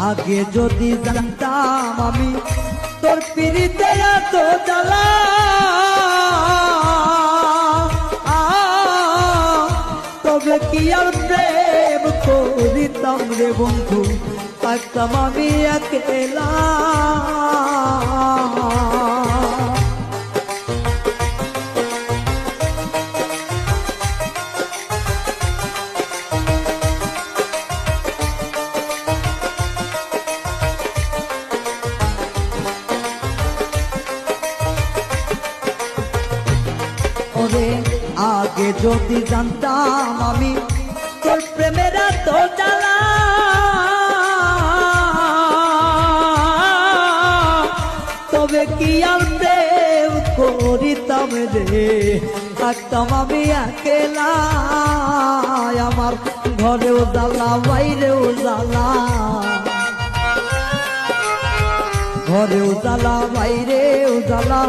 আগে যদি জানতাম আমি তোর পিরিতে এত জ্বালা, তবে কি আর প্রেম করিতাম রে বন্ধু, থাকতাম আমি একলা। আগে যদি জানতাম আমি তোর প্রেমের এত জ্বালা, তবে কি আর প্রেম করিতাম রে, থাকতাম আমি একলা। আমার ঘরেও জ্বালা বাইরেও জ্বালা, ঘরেও জ্বালা বাইরেও জ্বালা,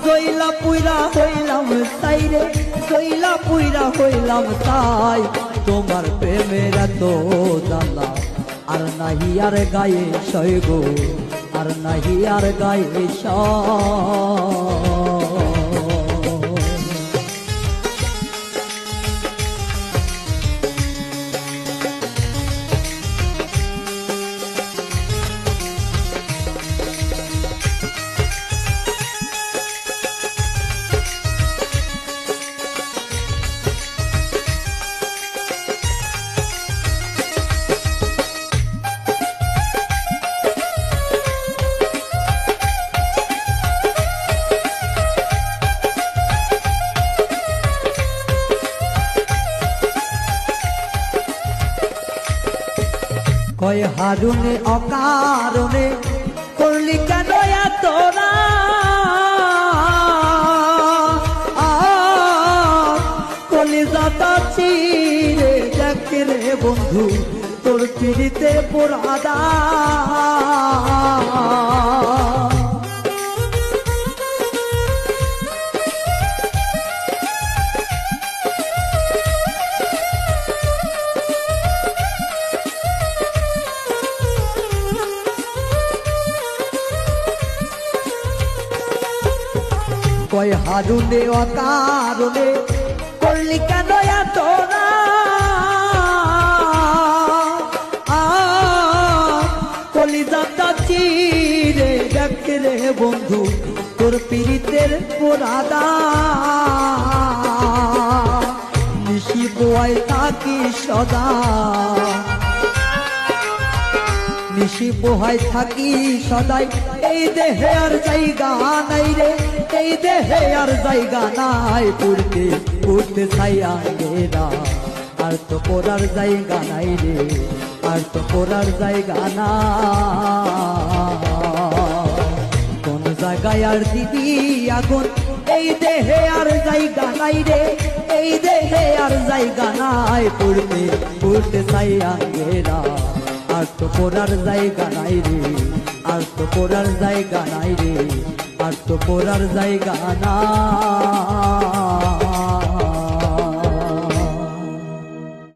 জইলা পুইরা হইলাম তাই রে, জইলা পুইরা হইলাম তাই। তোমার প্রেমের এত জ্বালা আর নাহি আর গায়ে সয় গো, আর নাহি আর গায়ে সয়। কয় হারুনে অকারণে করলি কেন তোরা, কলিজাটা চিরে দেখে রে বন্ধু তোর পিড়িতে পোড়াদা। কয় হারুনে অকারণে করলি কেন তোরা, কলিজাটা চিরে দেখে রে বন্ধু তোর পিরিতের পোড়াদা। নিশি বোয়ায় থাকি সদা, নিশি পোহায় থাকি সদাই, এই দেহে আর জায়গা নাই রে, এই দেহে আর জায়গা নাই। পড়তে পড়তে ছাইয়া গেরা, আর তো পড়ার জায়গা নাই রে, আর তো পড়ার জায়গা না। কোন জায়গায় আর দিদি আগুন, এই দেহে আর জায়গা নাই রে, এই দেহে আর জায়গা নাই। পড়তে পড়তে ছাইয়া গেরা, আর তো পড়ার জায়গা নাই রে, আর তো পড়ার জায়গা নাই রে, আর তো পড়ার জায়গা না।